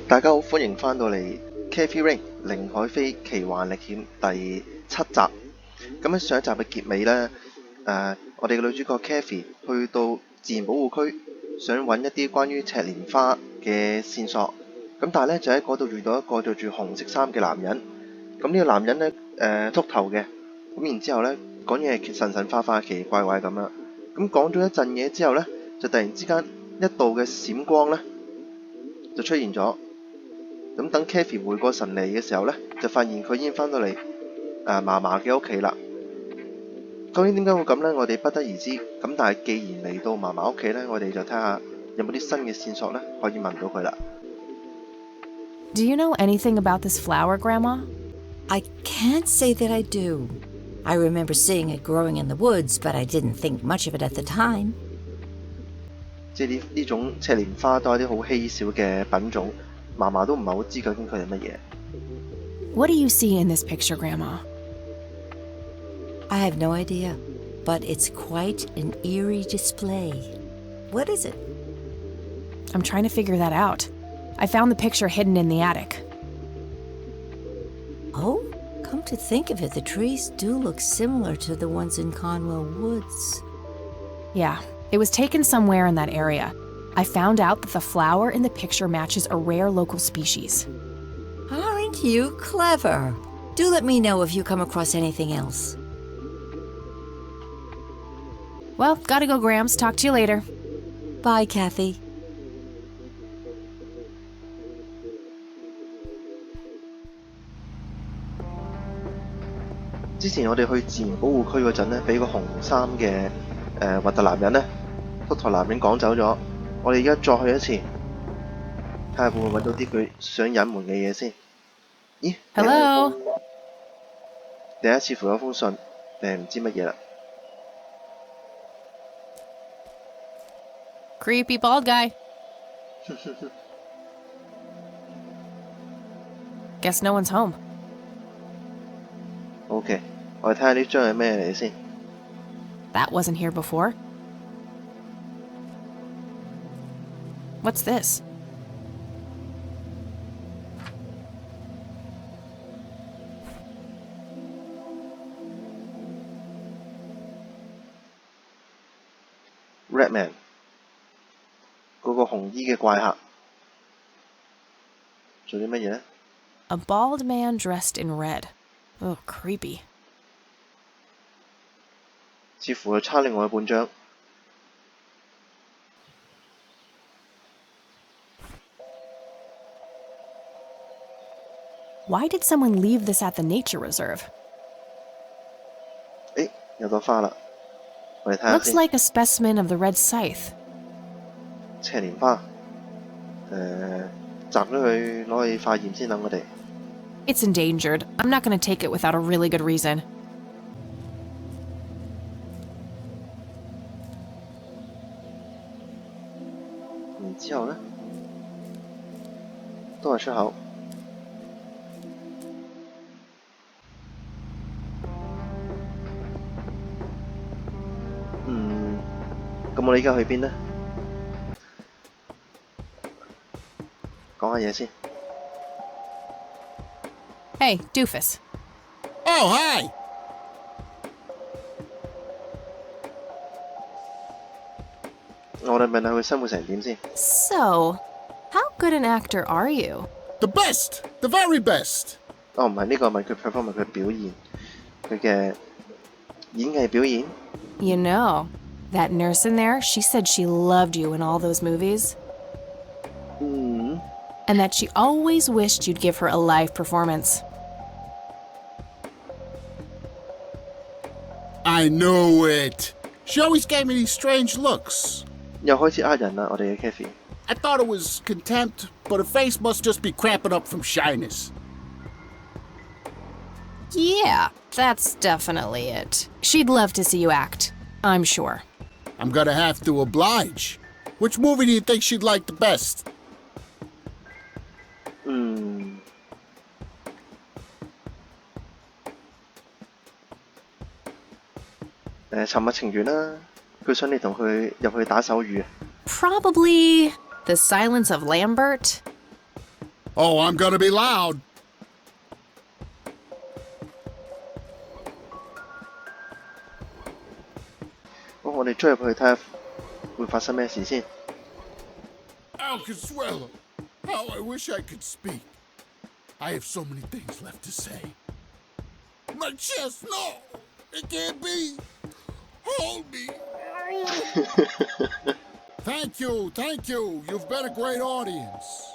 大家好，歡迎翻到嚟 Kathy 凌愷霏奇幻歷險第7集。咁喺上一集嘅結尾呢，我哋嘅女主角 Kathy 去到自然保護區，想揾一啲關於赤蓮花嘅線索。咁但係呢，就喺嗰度遇到一個着住紅色衫嘅男人。咁呢個男人呢，禿頭嘅。咁然之後呢，講嘢神神化化、奇奇怪怪咁樣。咁講咗一陣嘢之後呢，就突然之間一道嘅閃光呢，就出現咗。咁等 Kathy 回過神嚟嘅時候呢，就發現佢已經翻到嚟嫲嫲嘅屋企啦。究竟點解會咁呢？我哋不得而知。咁但係既然嚟到嫲嫲屋企呢，我哋就睇下有冇啲新嘅線索呢，可以問到佢啦。Do you know anything about this flower, Grandma? I can't say that I do. I remember seeing it growing in the woods, but I didn't think much of it at the time. 即係呢種赤蓮花都係啲好稀少嘅品種。嫲嫲都唔係好知究竟佢係乜嘢。What do you see in this picture, Grandma? I have no idea, but it's quite an eerie display. What is it? I'm trying to figure that out. I found the picture hidden in the attic. Oh, come to think of it, the trees do look similar to the ones in Conwell Woods. Yeah, it was taken somewhere in that area. I found out that the flower in the picture matches a rare local species. Aren't you clever? Do let me know if you come across anything else. Well, gotta go, Grams. Talk to you later. Bye, Kathy. 之前我哋去自然保護區嗰陣呢，俾個紅衫嘅核突男人呢，禿頭男人趕走咗。我哋而家再去一次，睇下會唔會揾到啲佢想隱瞞嘅嘢先。咦 Hello? 第一似乎有封信，定係唔知乜嘢啦。Creepy bald guy. Guess no one's home. OK， 我哋睇下呢張係咩嚟先。That wasn't here before. What's this? Redman 嗰個紅衣嘅怪客做啲乜嘢呢？ A bald man dressed in red. Oh, creepy. 似乎係差另外半張。Why did someone leave this at the nature reserve? 誒，有朵花啦，我哋睇下 Looks 先。 like a specimen of the red scythe. 赤蓮花，摘咗佢攞去化驗先等我哋。It's endangered. I'm not going to take it without a really good reason. 然之後呢，都係出口。咁我哋而家去邊呢？講下嘢先。Hey, doofus. Oh, hi! 我哋問下佢生活成點先。So, how good an actor are you? The best! The very best! 哦，唔係呢個係佢 perform 佢表現，佢嘅演藝表演。You know, that nurse in there, she said she loved you in all those movies. And that she always wished you'd give her a live performance. I knew it! She always gave me these strange looks. 又開始呃人啦，我哋嘅 Kathy。 I thought it was contempt, but her face must just be cramping up from shyness. Yeah, that's definitely it. She'd love to see you act, I'm sure. I'm gonna have to oblige. Which movie do you think she'd like the best? 沉默情緣啦，佢想你同佢入去打手語。 Probably The Silence of Lambert? Oh, I'm gonna be loud. 好，我哋追入去睇下會發生咩事先。Alconsuelo, how I wish I could speak. I have so many things left to say. My chest, no, it can't be. Hold me. Thank you. You've been a great audience.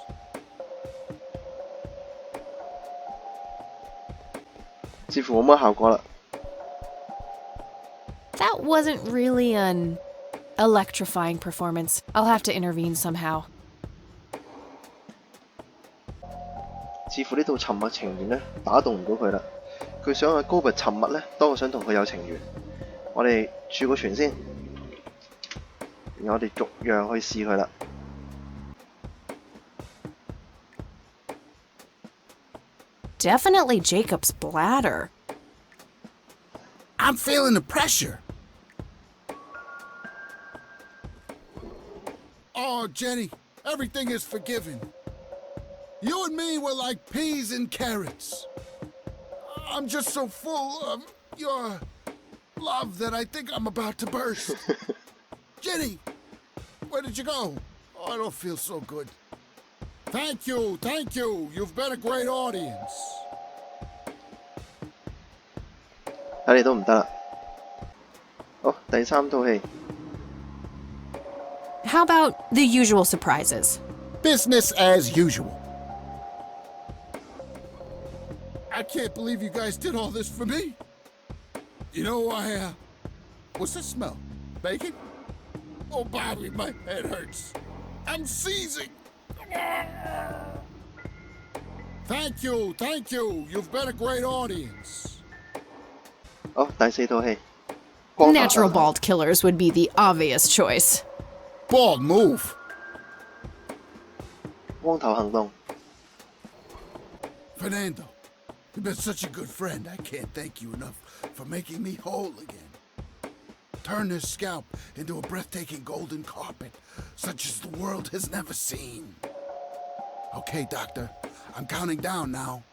似乎冇乜效果啦。That wasn't really an electrifying performance. I'll have to intervene somehow. 似乎呢度沉默情緣呢，打動唔到佢啦。佢想阿高拔沉默呢，多過想同佢有情緣。我哋儲個船先，然後我哋逐樣去試佢啦。Definitely Jacob's bladder. I'm feeling the pressure. Oh, Jenny, everything is forgiven. You and me were like peas and carrots. I'm just so full of your love that I think I'm about to burst. Jenny, where did you go? Oh, I don't feel so good. Thank you. You've been a great audience. 睇嚟都唔得啦。好，第3套戲。How about the usual surprises? Business as usual. I can't believe you guys did all this for me. You know, what's that smell? Bacon? Oh, Bobby, my head hurts. I'm seizing. Thank you. You've been a great audience. 好，第4套戲。 Natural bald killers would be the obvious choice. Bald move. 光頭行動。 Fernando, you've been such a good friend. I can't thank you enough for making me whole again. Turn this scalp into a breathtaking golden carpet, such as the world has never seen. Okay, Doctor, I'm counting down now.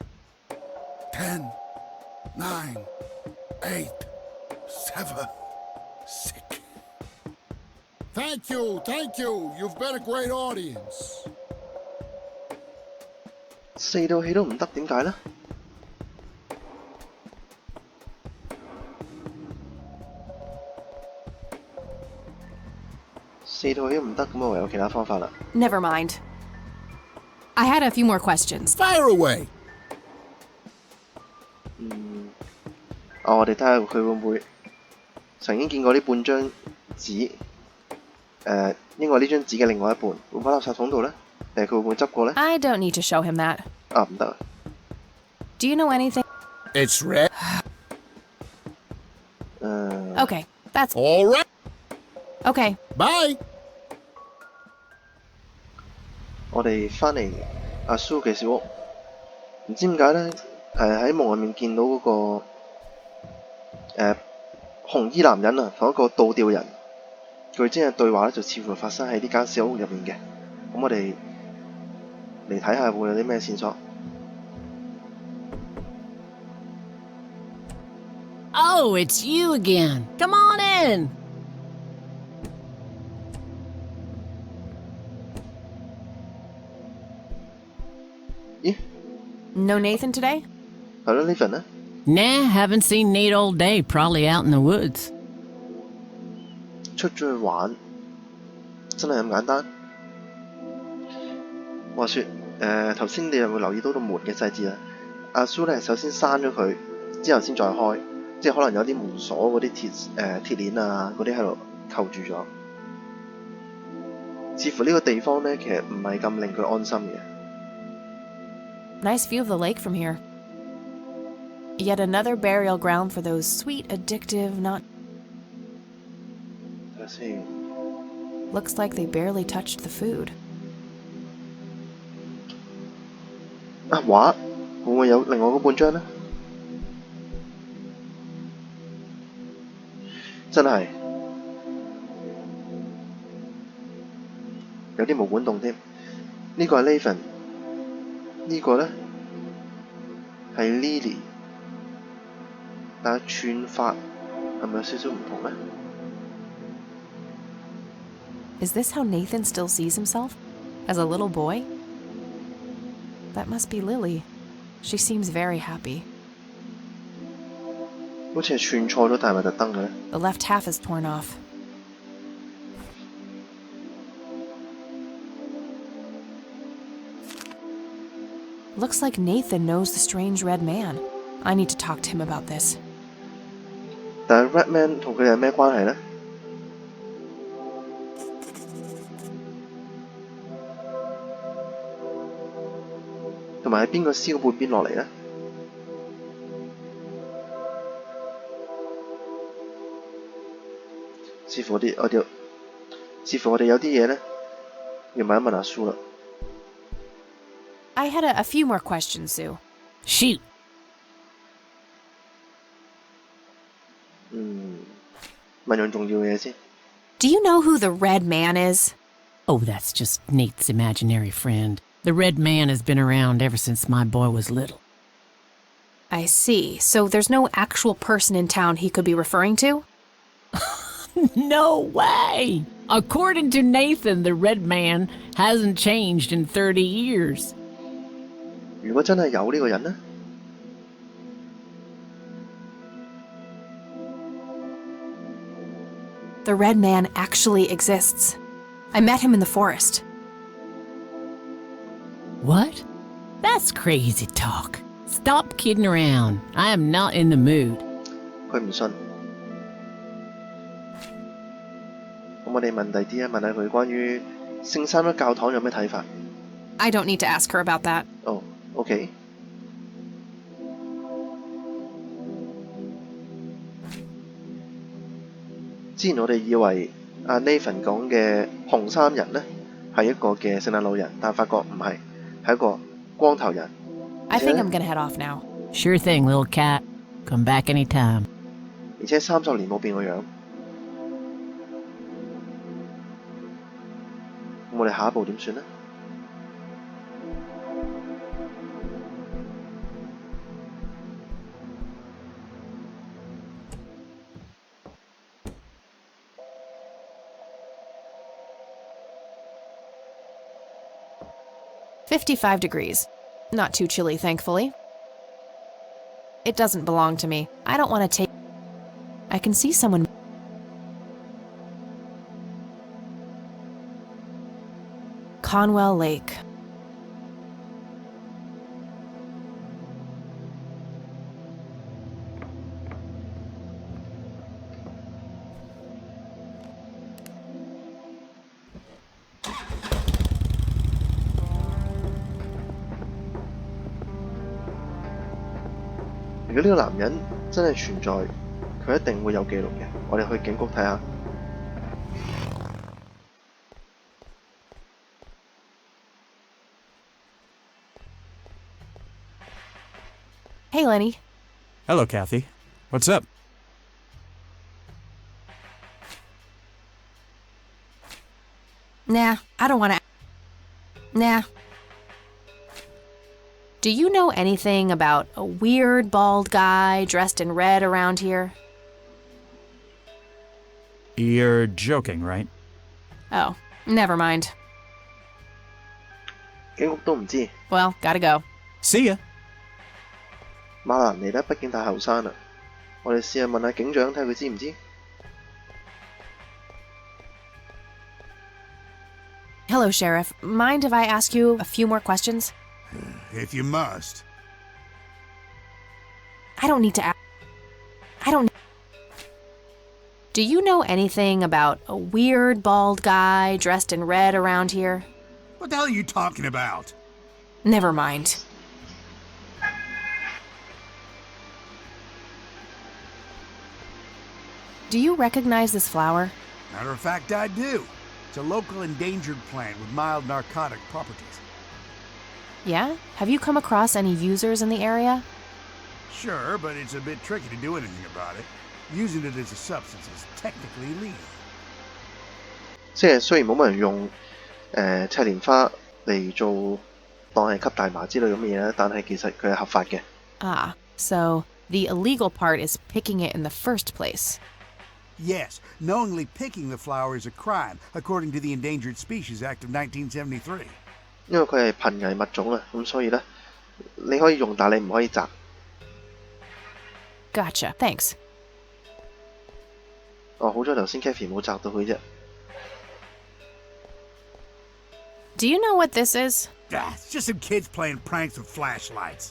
10, 9, 8, 7, 6. Thank you. You've been a great audience. 4套戲都唔得，點解呢？4套戲都唔得，咁我唯有其他方法啦。 Never mind. I had a few more questions. Fire away. 我哋睇下佢會唔會曾經見過呢半張紙，應該係呢張紙嘅另外一半，會放垃圾桶度呢？定係佢會唔會執過呢？ I don't need to show him that. 唔得。 Do you know anything? It's red. Okay, that's All right. okay. Bye. 我哋翻嚟阿蘇嘅小屋，唔知點解呢？喺夢入面見到嗰個紅衣男人啊，同一個倒吊人，佢之間嘅對話咧就似乎發生喺呢間小屋入面嘅。咁我哋嚟睇下會有啲咩線索。 Oh, it's you again. Come on in. No Nathan today? 係咯 ，Nathan 呢？ Nah, haven't seen Nate all day. Probably out in the woods. 出咗去玩，真係咁簡單？話說頭先你有冇留意到個門嘅細節啊？阿蘇咧首先閂咗佢，之後先再開，即係可能有啲門鎖嗰啲鐵鏈啊嗰啲喺度扣住咗。似乎呢個地方咧其實唔係咁令佢安心嘅。 Nice view of the lake from here. Yet another burial ground for those sweet, addictive, not... 睇下先。 Looks like they barely touched the food. 畫會唔會有另外嗰半張呢？真係有啲毛管戙添。呢個係 Nathan 呢個呢係 Lily， 但係串法係咪有少少唔同呢？ Is this how Nathan still sees himself? As a little boy? That must be Lily. She seems very happy. 好似係串錯咗，但係咪特登嘅呢？ The left half is torn off. Looks like Nathan knows the strange red man. I need to talk to him about this. 但係 Red Man 同佢哋係咩關係呢？同埋係邊個燒半邊落嚟呢？似乎我哋有啲嘢呢，要問一問阿蘇啦。I had a few more questions, Sue. Shoot. 問樣重要嘅嘢先。 Do you know who the red man is? Oh, that's just Nate's imaginary friend. The red man has been around ever since my boy was little. I see. So there's no actual person in town he could be referring to? No way! According to Nathan, the red man hasn't changed in 30 years. 如果真係有呢個人呢？ The red man actually exists. I met him in the forest. What? That's crazy talk. Stop kidding around. I am not in the mood. 佢唔信。咁我哋問第啲啊，問下佢關於聖三一教堂有咩睇法？ I don't need to ask her about that. 哦，OK。之前我哋以為阿 Nathan 講嘅紅衫人呢係一個嘅聖誕老人，但發覺唔係，係一個光頭人。 I think I'm gonna head off now. Sure thing, little cat. Come back anytime. 而且30年冇變個樣。咁我哋下一步點算呢？ 55 degrees. Not too chilly, thankfully. It doesn't belong to me. I don't want to take... I can see someone... Conwell Lake.如果呢個男人真係存在，佢一定會有記錄嘅。我哋去警局睇下。Hey, Lenny. Hello, Kathy. What's up? Nah, I don't want to... Nah. Do you know anything about a weird bald guy dressed in red around here? You're joking, right? Oh, never mind. 警局都唔知。 Well, gotta go. See ya. 馬蘭尼咧，畢竟太後生啦。我哋試下問下警長，睇下佢知唔知。 Hello, Sheriff. Mind if I ask you a few more questions? If you must. I don't need to ask. I don't... Do you know anything about a weird bald guy dressed in red around here? What the hell are you talking about? Never mind. Do you recognize this flower? Matter of fact, I do. It's a local endangered plant with mild narcotic properties. Yeah? Have you come across any users in the area? Sure, but it's a bit tricky to do anything about it. Using it as a substance is technically illegal. 即係雖然冇乜人用赤蓮花嚟做當係吸大麻之類咁嘅嘢啦，但係其實佢係合法嘅。Ah, so the illegal part is picking it in the first place. Yes, knowingly picking the flower is a crime, according to the Endangered Species Act of 1973. 因為佢係瀕危物種啊，咁所以呢，你可以用，但係你唔可以摘。Gotcha, thanks. 哦，好彩頭先 Kathy 冇摘到佢啫。Do you know what this is? Ah, it's just some kids playing pranks with flashlights.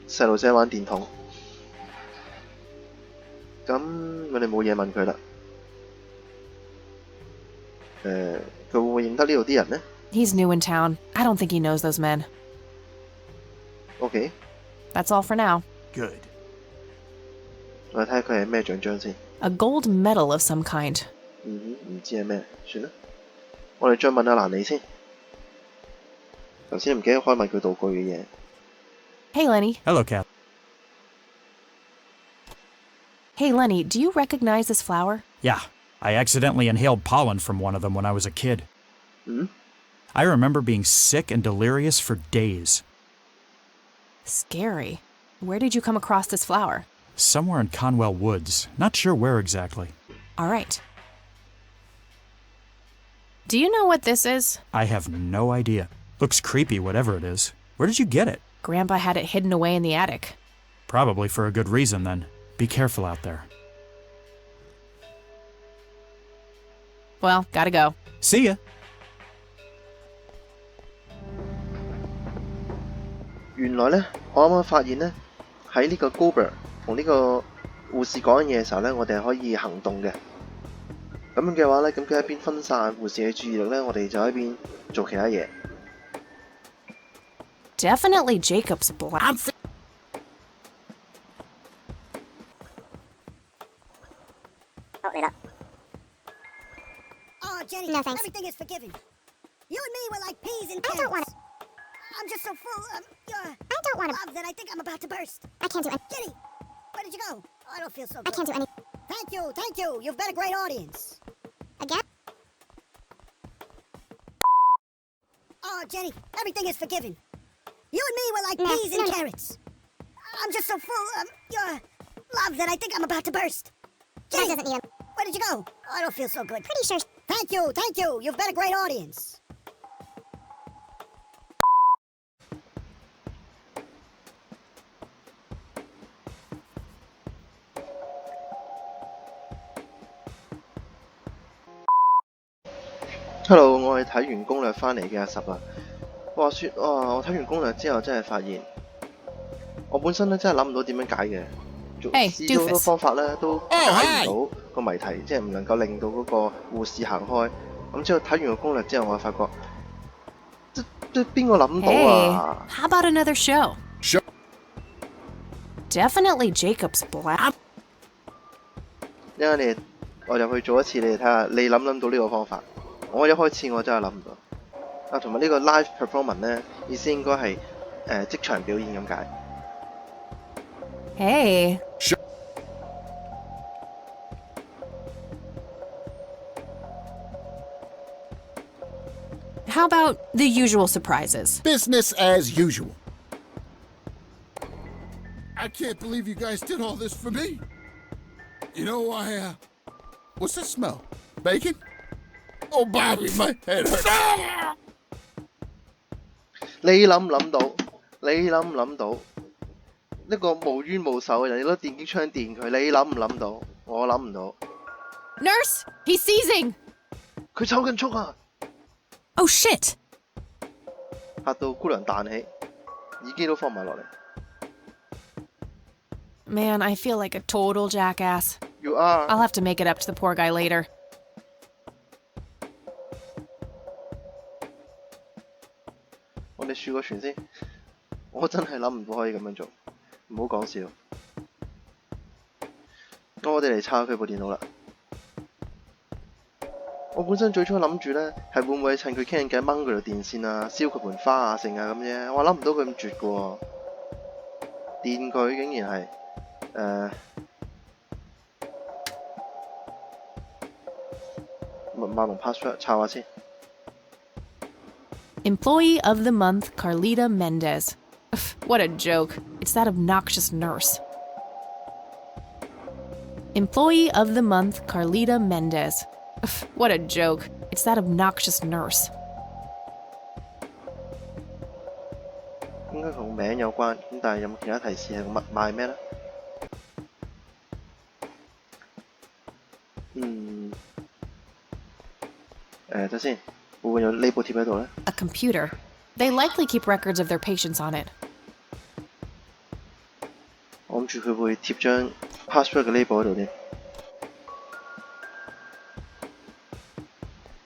細路仔玩電筒。咁我哋冇嘢問佢啦。佢會唔會認得呢度啲人呢？ He's new in town. I don't think he knows those men. OK， That's all for now. Good. 我睇下佢係咩獎章先。A gold medal of some kind. 唔知係咩，算啦。我哋再問下蘭妮先。頭先唔記得開問佢道具嘅嘢。Hey, Lenny. Hello, Kathy. Hey, Lenny, do you recognize this flower? Yeah, I accidentally inhaled pollen from one of them when I was a kid. Hmm? I remember being sick and delirious for days. Scary. Where did you come across this flower? Somewhere in Conwell Woods. Not sure where exactly. All right. Do you know what this is? I have no idea. Looks creepy, whatever it is. Where did you get it? Grandpa had it hidden away in the attic. Probably for a good reason, then. Be careful out there. Well, gotta go. See ya! 原來呢，我啱啱發現呢，喺呢個 Gober 同呢個護士講緊嘢嘅時候呢，我哋係可以行動嘅。咁樣嘅話呢，咁佢一邊分散護士嘅注意力呢，我哋就一邊做其他嘢。Definitely Jacob's black. Oh, Jenny, No, thanks. everything is forgiven. You and me were like peas and I carrots. don't want to. I'm just so full of I don't want to. love that I think I'm about to burst. I can't do it. Jenny, where did you go? Oh, I don't feel so I good. can't do any. Thank you. You've been a great audience. Again? Oh, Jenny, everything is forgiven. You and me were like No, peas and no. carrots. I'm just so full of love that I think I'm about to burst. Jenny, That doesn't even. where did you go? Oh, I don't feel so good. Pretty sure. Thank you. You've been a great audience. Hello， 我係睇完攻略翻嚟嘅阿十啊。話說，我睇完攻略之後，真係發現我本身咧真係諗唔到點樣解嘅，試咗好多方法咧都解唔到個謎題，即係唔能夠令到嗰個護士行開。咁之後睇完個攻略之後，我發覺即邊個諗到 Hey, 啊？ how about another show? Sure. Definitely Jacob's black. 因為我入去做一次，你哋睇下，你諗唔諗到呢個方法？我一開始我真係諗唔到。啊，同埋呢個 live performance 咧，意思應該係即場表演咁解。Hey. Sure. How about the usual surprises? Business as usual. I can't believe you guys did all this for me. You know, what's that smell? Bacon? Oh, Bobby, my head hurts. 你諗唔諗到？你諗唔諗到？呢個無冤無仇嘅人，你攞電擊槍電佢，你諗唔諗到？我諗唔到。Nurse, he's seizing. 佢抽緊搐啊！ Oh shit. 嚇到姑娘彈起，耳機都放埋落嚟。Man, I feel like a total jackass. You are。 I'll have to make it up to the poor guy later. 我哋樹個船先，我真係諗唔到可以咁樣做，唔好講笑。咁我哋嚟抄佢部電腦啦。我本身最初諗住呢，係會唔會趁佢傾緊偈掹佢條電線啊，燒佢盆花啊，剩啊咁啫。我諗唔到佢咁絕嘅喎，電佢竟然係密碼同 password 抄下先。Employee of the month, Carlita Mendez. What a joke. It's that obnoxious nurse. Employee of the month, Carlita Mendez. What a joke. It's that obnoxious nurse. 應該同名有關，咁但係有冇其他提示係個賣咩呢？等先，會唔會有呢部貼喺度呢？ A computer. They likely keep records of their patients on it. 我諗住佢會貼張 password 嘅 label 喺度添，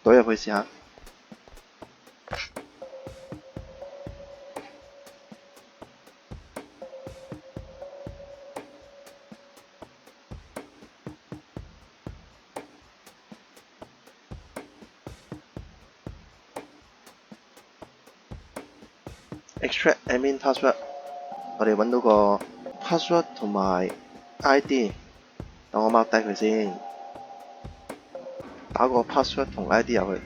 倒入去試下。Extract admin password， 我哋揾到個 password 同埋 ID， 等我 mark 低佢先，打個 password 同 ID 入去。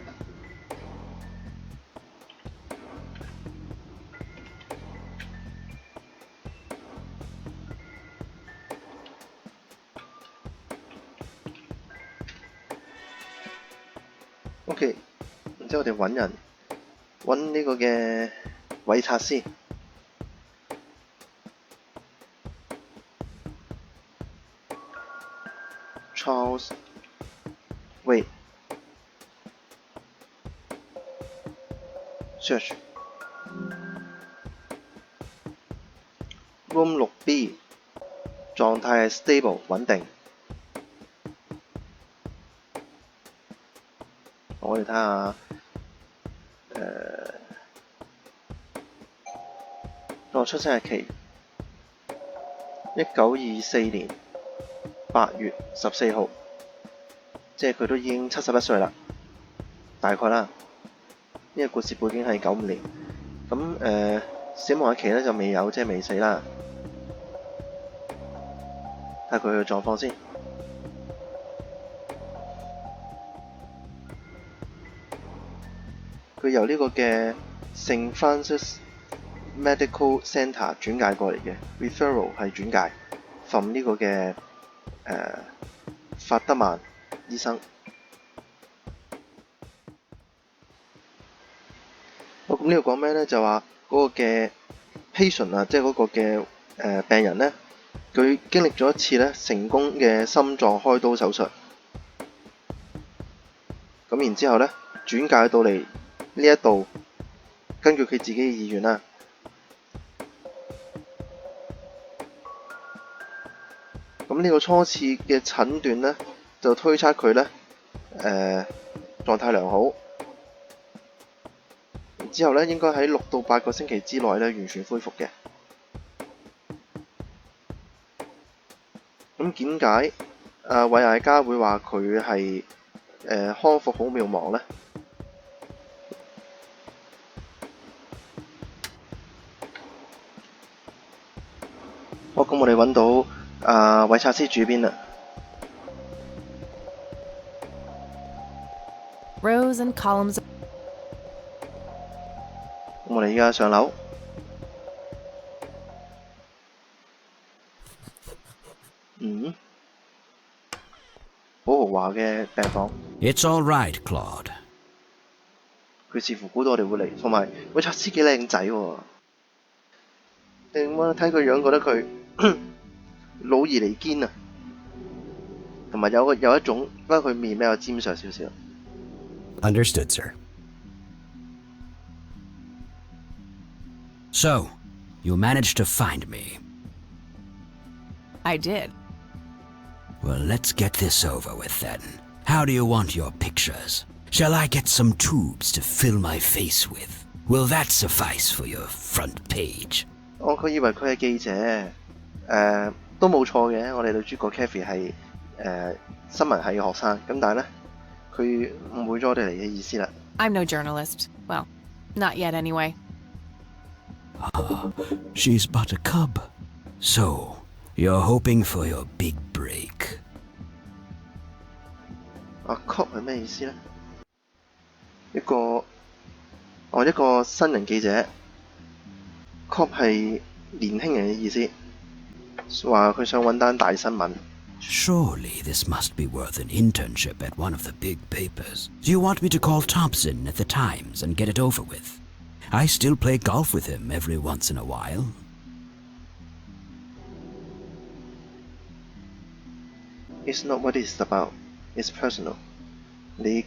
OK， 然之後我哋揾人，揾呢個嘅韋察思。Charles Wait Search Room 6B 狀態係 stable 穩定。我哋睇下個出生日期1924年8月14號，即係佢都已經71歲啦，大概啦。呢個故事背景係95年，咁死亡日期咧就未有，即係未死啦。睇下佢嘅狀況先。佢由呢個嘅聖 Francis Medical Centre 轉介過嚟嘅 ，referral 係轉介 from 呢個嘅法德曼醫生。好，咁呢度講咩呢？就話嗰個嘅 patient 啊，即係嗰個嘅病人呢，佢經歷咗一次呢成功嘅心臟開刀手術，咁然之後呢轉介到嚟呢一度，根據佢自己嘅意願啦。咁呢個初次嘅診斷呢，就推測佢呢狀態良好，之後呢應該喺6到8個星期之內呢完全恢復嘅。咁點解韋艾嘉會話佢係康復好渺茫呢？好，咁我哋揾到韋察思主編啦。Rows and columns. 咁我哋而家上樓。好豪華嘅病房。It's all right, Claude. 佢似乎估到我哋會嚟，同埋韋察思幾靚仔喎。我睇佢樣覺得佢老而彌堅啊，同埋有一種，不過佢面比較尖上少少。Understood, sir. So, you managed to find me. I did. Well, let's get this over with then. How do you want your pictures? Shall I get some tubes to fill my face with? Will that suffice for your front page? 佢以為佢係記者，都冇錯嘅。我哋女主角 Kathy 係新聞系嘅學生，咁但係咧，佢誤會咗我哋嚟嘅意思啦。I'm no journalist. Well, not yet anyway. She's but a cub. So, you're hoping for your big break. cub 係咩意思咧？一個一個新人記者 ，cop 係年輕人嘅意思，話佢想揾單大新聞。Surely this must be worth an internship at one of the big papers. Do you want me to call Thompson at the Times and get it over with? I still play golf with him every once in a while. It's not what it's about. It's personal. 你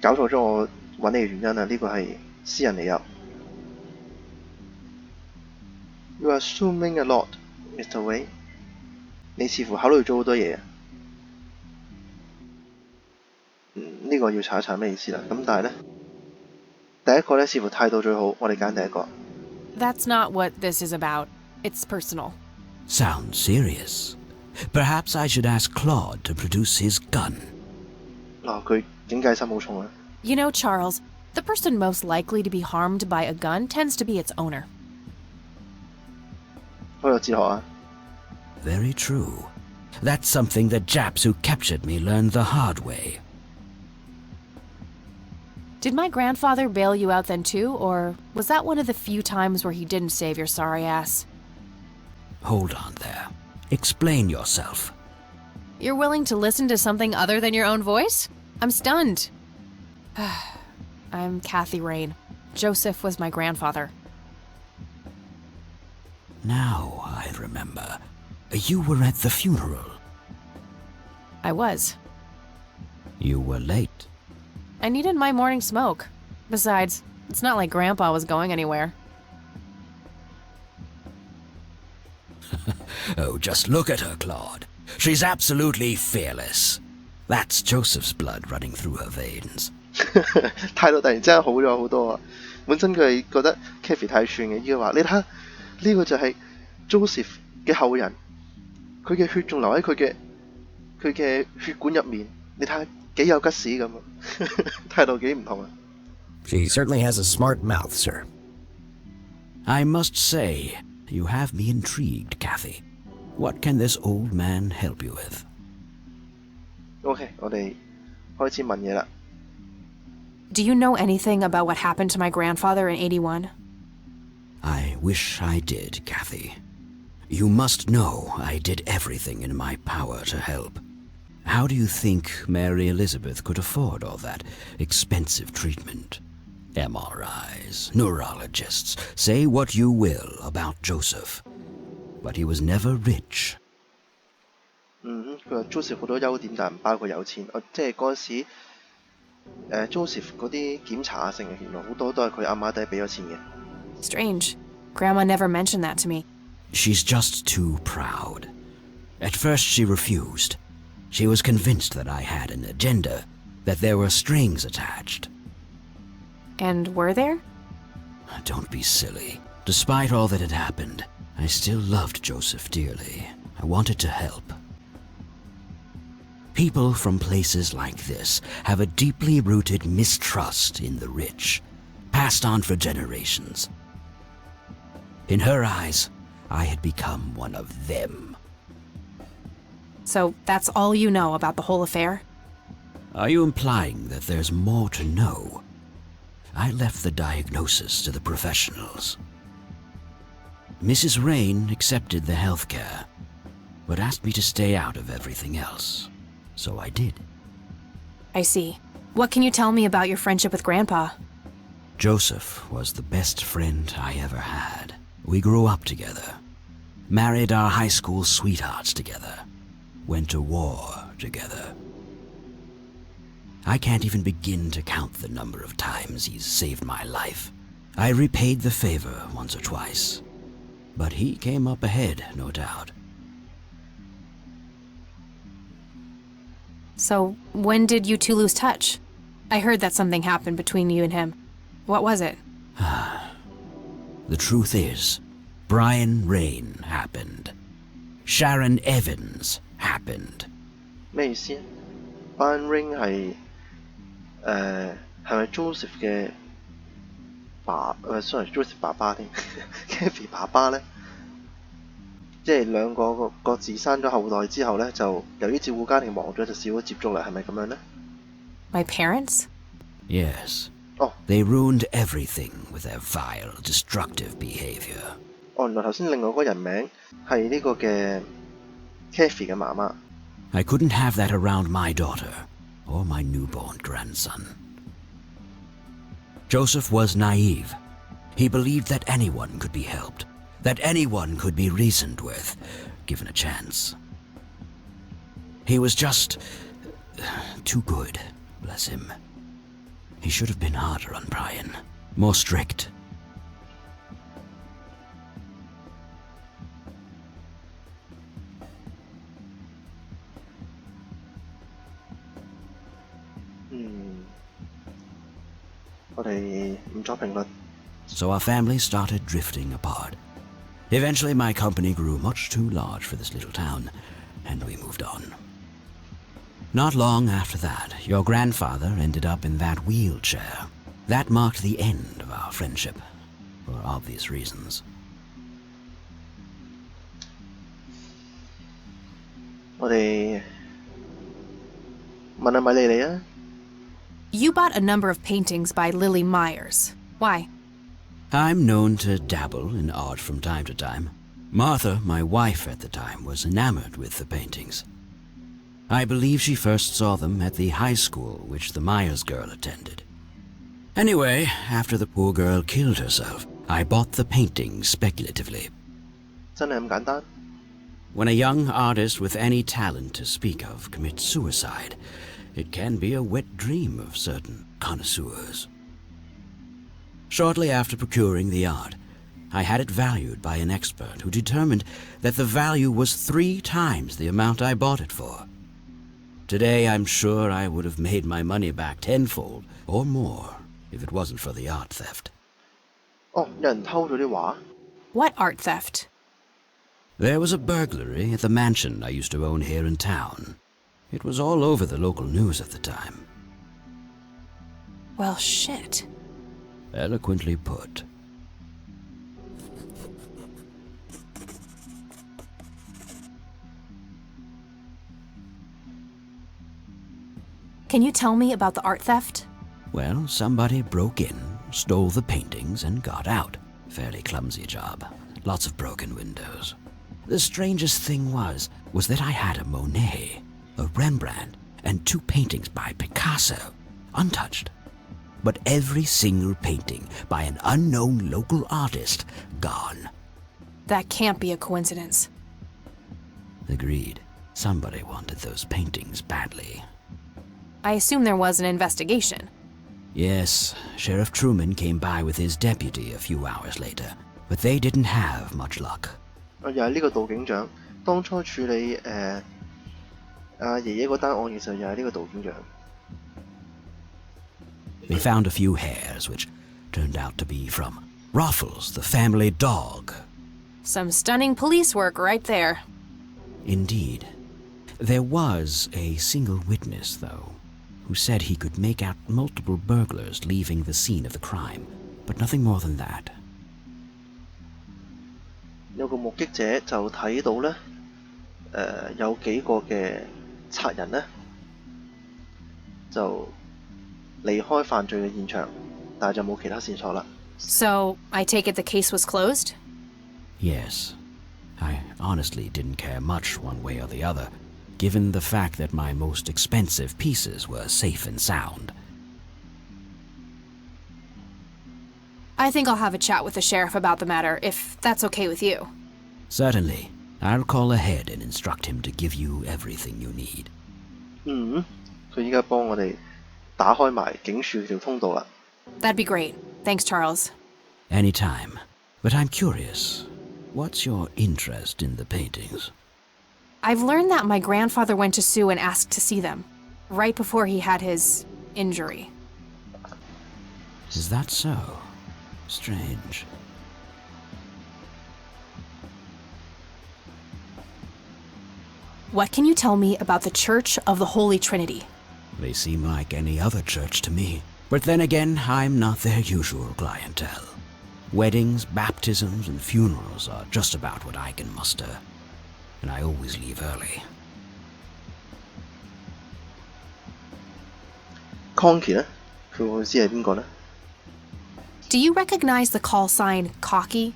搞錯咗我揾你嘅原因啊！呢個係私人理由。You are assuming a lot, Mr. Wei. 你似乎考慮咗好多嘢。呢個要查一查咩意思啦。咁但係呢，第一個呢似乎態度最好，我哋揀第一個。That's not what this is about. It's personal. Sounds serious. Perhaps I should ask Claude to produce his gun. 佢警戒心好重啊。You know, Charles, the person most likely to be harmed by a gun tends to be its owner. 好有哲學啊。Very true. That's something that Japs who captured me learned the hard way. Did my grandfather bail you out then too, or was that one of the few times where he didn't save your sorry ass? Hold on there. Explain yourself. You're willing to listen to something other than your own voice? I'm stunned. I'm Kathy Rain. Joseph was my grandfather. Now I remember. You were at the funeral. I was. You were late. I needed my morning smoke. Besides, it's not like Grandpa was going anywhere. Oh, just look at her, Claude. She's absolutely fearless. That's Joseph's blood running through her veins. 態度突然之間好咗好多啊！本身佢係覺得 Kathy 太串嘅，依家話你睇下呢個就係 Joseph 嘅後人，佢嘅血仲流喺佢嘅血管入面，你睇下幾有吉屎咁啊！態度幾唔同啊！ She certainly has a smart mouth, sir. I must say, you have me intrigued, Kathy. What can this old man help you with? OK， 我哋開始問嘢啦。Do you know anything about what happened to my grandfather in 81? I wish I did, Kathy. You must know I did everything in my power to help. How do you think Mary Elizabeth could afford all that expensive treatment? MRIs, neurologists, say what you will about Joseph. But he was never rich. 佢話 Joseph 好多優點，但唔包括有錢。即係嗰陣時，Joseph 嗰啲檢查啊，成原來好多都係佢阿媽仔俾咗錢嘅。Strange. Grandma never mentioned that to me. She's just too proud. At first she refused. She was convinced that I had an agenda, that there were strings attached. And were there? Don't be silly. Despite all that had happened, I still loved Joseph dearly. I wanted to help. People from places like this have a deeply rooted mistrust in the rich, passed on for generations. In her eyes, I had become one of them. So that's all you know about the whole affair? Are you implying that there's more to know? I left the diagnosis to the professionals. Mrs. Rain accepted the health care, but asked me to stay out of everything else. So I did. I see. What can you tell me about your friendship with Grandpa? Joseph was the best friend I ever had. We grew up together, married our high school sweethearts together, went to war together. I can't even begin to count the number of times he's saved my life. I repaid the favor once or twice, but he came up ahead, no doubt. So, when did you two lose touch? I heard that something happened between you and him. What was it? The truth is, Brian Rain happened. Sharon Evans happened. 咩意思啊 ？Brian Rain 係咪 Joseph 嘅sorry Joseph 爸爸添，Kathy 爸爸呢？即係兩個各自生咗後代之後呢，就由於照顧家庭忙咗，就少咗接觸啦，係咪咁樣呢？ My parents? Yes. They ruined everything with their vile, destructive behavior. 原來頭先另外嗰個人名係呢個嘅 Kathy 嘅媽媽。I couldn't have that around my daughter or my newborn grandson. Joseph was naive. He believed that anyone could be helped, that anyone could be reasoned with, given a chance. He was just too good, bless him. He should have been harder on Brian, more strict. So our family started drifting apart. Eventually my company grew much too large for this little town, and we moved on. Not long after that, your grandfather ended up in that wheelchair. That marked the end of our friendship, for obvious reasons. You bought a number of paintings by Lily Myers. Why? I'm known to dabble in art from time to time. Martha, my wife at the time, was enamored with the paintings. I believe she first saw them at the high school which the Myers girl attended. Anyway, after the poor girl killed herself, I bought the paintings speculatively. 真係咁簡單? When a young artist with any talent to speak of commits suicide, it can be a wet dream of certain connoisseurs. Shortly after procuring the art, I had it valued by an expert who determined that the value was 3 times the amount I bought it for. Today, I'm sure I would have made my money back tenfold or more if it wasn't for the art theft. 有人偷咗啲畫? What art theft? There was a burglary at the mansion I used to own here in town. It was all over the local news at the time. Well, shit. Eloquently put. Can you tell me about the art theft? Well, somebody broke in, stole the paintings, and got out. Fairly clumsy job. Lots of broken windows. The strangest thing was that I had a Monet, a Rembrandt, and 2 paintings by Picasso, untouched. But every single painting by an unknown local artist, gone. That can't be a coincidence. Agreed. Somebody wanted those paintings badly. I assume there was an investigation. Yes, Sheriff Truman came by with his deputy a few hours later, but they didn't have much luck. 又係呢個道警長，當初處理爺爺嗰單案嘅時候，又係呢個道警長。They found a few hairs, which turned out to be from Ruffles, the family dog. Some stunning police work right there. Indeed. There was a single witness, though, who said he could make out multiple burglars leaving the scene of the crime, but nothing more than that. 有個目擊者就睇到呢，有幾個嘅賊人呢，就離開犯罪嘅現場，但係就冇其他線索啦。So, I take it the case was closed? Yes. I honestly didn't care much one way or the other, given the fact that my most expensive pieces were safe and sound. I think I'll have a chat with the sheriff about the matter, if that's okay with you. Certainly. I'll call ahead and instruct him to give you everything you need. 佢依家幫我哋打開埋警署條通道啦。That'd be great. Thanks, Charles. Anytime. But I'm curious. What's your interest in the paintings? I've learned that my grandfather went to Sue and asked to see them, right before he had his injury. Is that so? Strange. What can you tell me about the Church of the Holy Trinity? They seem like any other church to me. But then again, I'm not their usual clientele. Weddings, baptisms, and funerals are just about what I can muster. And I always leave early. Conky 呢？佢會知係邊個呢？ Do you recognize the call sign Cocky?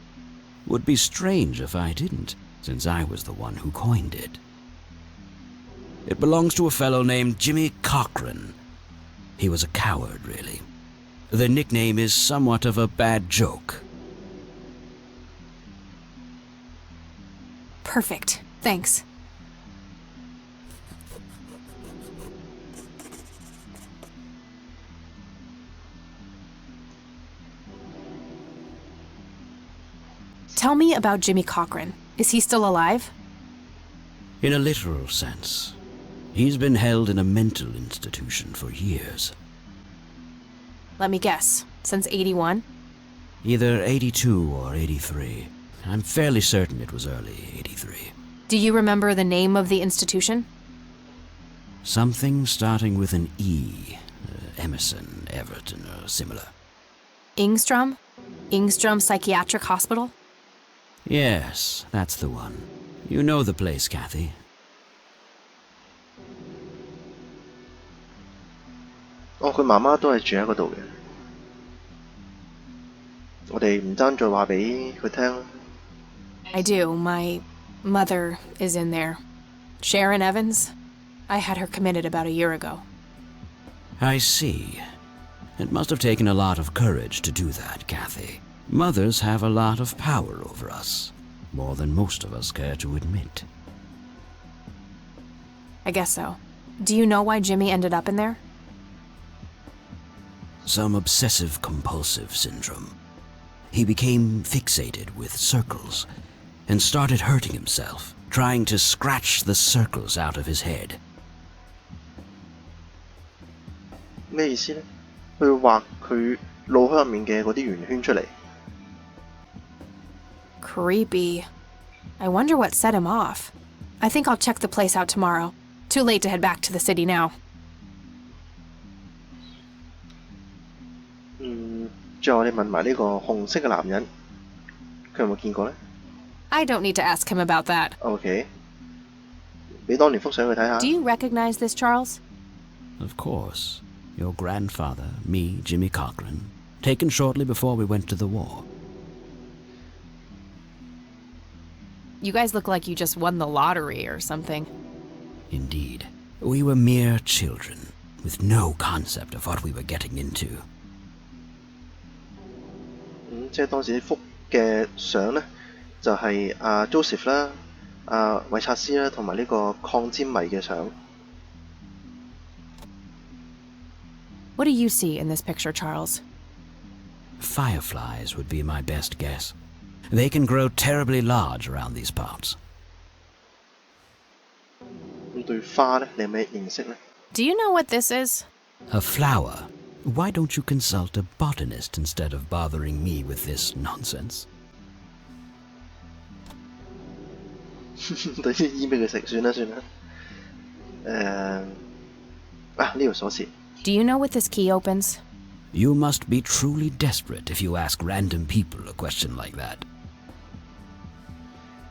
Would be strange if I didn't, since I was the one who coined it. It belongs to a fellow named Jimmy Cochran. He was a coward, really. The nickname is somewhat of a bad joke. Perfect. Thanks. Tell me about Jimmy Cochran. Is he still alive? In a literal sense. He's been held in a mental institution for years. Let me guess. Since 81? Either 82 or 83. I'm fairly certain it was early 83. Do you remember the name of the institution? Something starting with an E. Emerson, Everton, or similar. Ingstrom? Ingstrom Psychiatric Hospital? Yes, that's the one. You know the place, Kathy. Oh, 佢媽媽都係住喺嗰度嘅。我哋唔爭再話俾佢聽啦。I do. My mother is in there. Sharon Evans? I had her committed about a year ago. I see. It must have taken a lot of courage to do that, Kathy. Mothers have a lot of power over us, more than most of us care to admit. I guess so. Do you know why Jimmy ended up in there? Some obsessive-compulsive syndrome. He became fixated with circles and started hurting himself, trying to scratch the circles out of his head. 咩意思呢？佢畫佢腦海入面嘅嗰啲圓圈出嚟。Creepy. I wonder what set him off. I think I'll check the place out tomorrow. Too late to head back to the city now. 最後我哋問埋呢個紅色嘅男人，佢有冇見過呢？ I don't need to ask him about that. OK， 俾當年幅相佢睇下。Do you recognize this, Charles? Of course. Your grandfather, me, Jimmy Cochran, taken shortly before we went to the war. You guys look like you just won the lottery or something. Indeed. We were mere children, with no concept of what we were getting into. 即係當時呢幅嘅相呢，就係阿 Joseph 啦、阿韋察斯啦，同埋呢個抗尖迷嘅相。What do you see in this picture, Charles? Fireflies would be my best guess. They can grow terribly large around these parts. 咁對花呢，你有咩認識呢？ Do you know what this is? A flower? Why don't you consult a botanist instead of bothering me with this nonsense? 對啲醫俾佢食算啦算啦。呢條鎖匙。Do you know what this key opens? You must be truly desperate if you ask random people a question like that.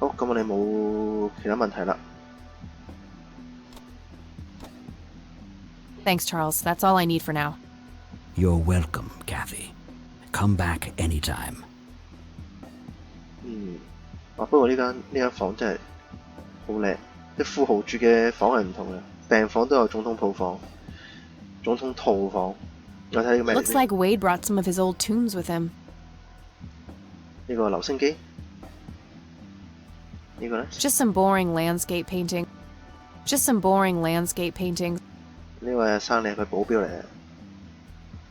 好，咁我哋冇其他問題啦。Thanks, Charles. That's all I need for now. You're welcome, Kathy. Come back anytime. 不過呢間房真係好靚，啲富豪住嘅房係唔同嘅，病房都有總統套房、總統套房。我睇呢個咩？ Looks like Wade brought some of his old tunes with him. 呢個留聲機，呢個呢？ Just some boring landscape painting. Just some boring landscape paintings. 呢位阿生你係佢保鏢嚟嘅。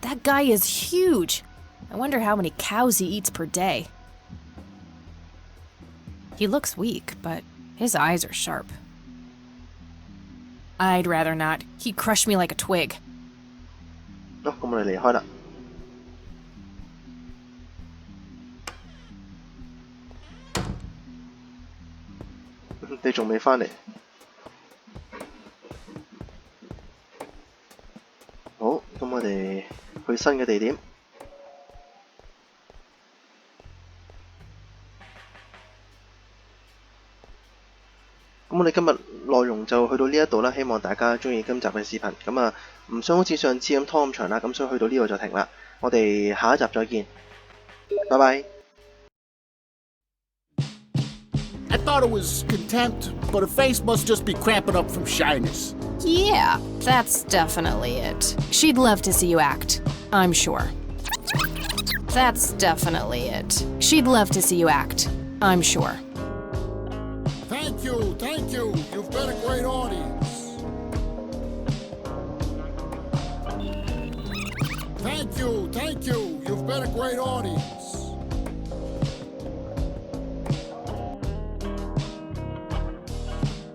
That guy is huge. I wonder how many cows he eats per day. He looks weak, but his eyes are sharp. I'd rather not. He'd crush me like a twig. 好，咁我哋離開啦。你仲未返嚟？好，咁我哋去新嘅地點。咁我哋今日內容就去到呢一度啦，希望大家鍾意今集嘅視頻。咁唔想好似上次咁拖咁長啦，咁所以去到呢度就停啦。我哋下一集再見。拜拜。I thought it was contempt, but her face must just be cramping up from shyness. Yeah, that's definitely it. She'd love to see you act, I'm sure. That's definitely it. She'd love to see you act, I'm sure. Thank you, thank you. You've been a great audience. Thank you, thank you. You've been a great audience.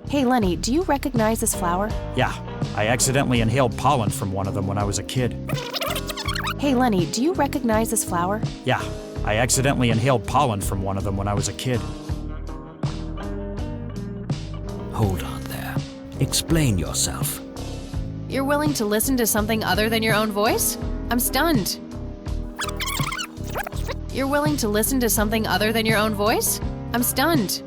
Hey, Lenny, do you recognize this flower? Yeah, I accidentally inhaled pollen from one of them when I was a kid. Hey, Lenny, do you recognize this flower? Yeah, I accidentally inhaled pollen from one of them when I was a kid. Hold on there. Explain yourself. You're willing to listen to something other than your own voice? I'm stunned. You're willing to listen to something other than your own voice? I'm stunned.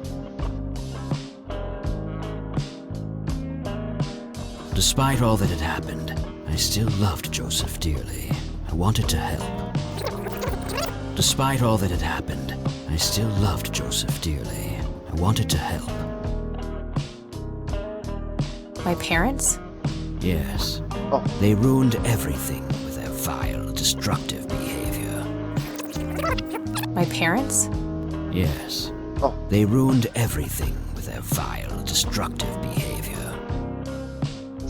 Despite all that had happened, I still loved Joseph dearly. I wanted to help. Despite all that had happened, I still loved Joseph dearly. I wanted to help. My parents? Yes. They ruined everything with their vile, destructive behavior. My parents? Yes. They ruined everything with their vile, destructive behavior.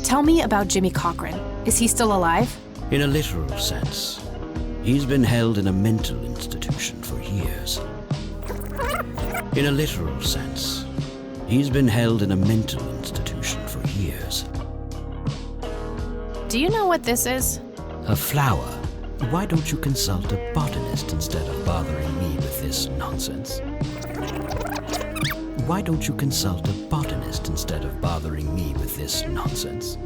Tell me about Jimmy Cochran. Is he still alive? In a literal sense. He's been held in a mental institution for years. In a literal sense. He's been held in a mental institution for years. Do you know what this is? A flower. Why don't you consult a botanist instead of bothering me with this nonsense? Why don't you consult a botanist instead of bothering me with this nonsense?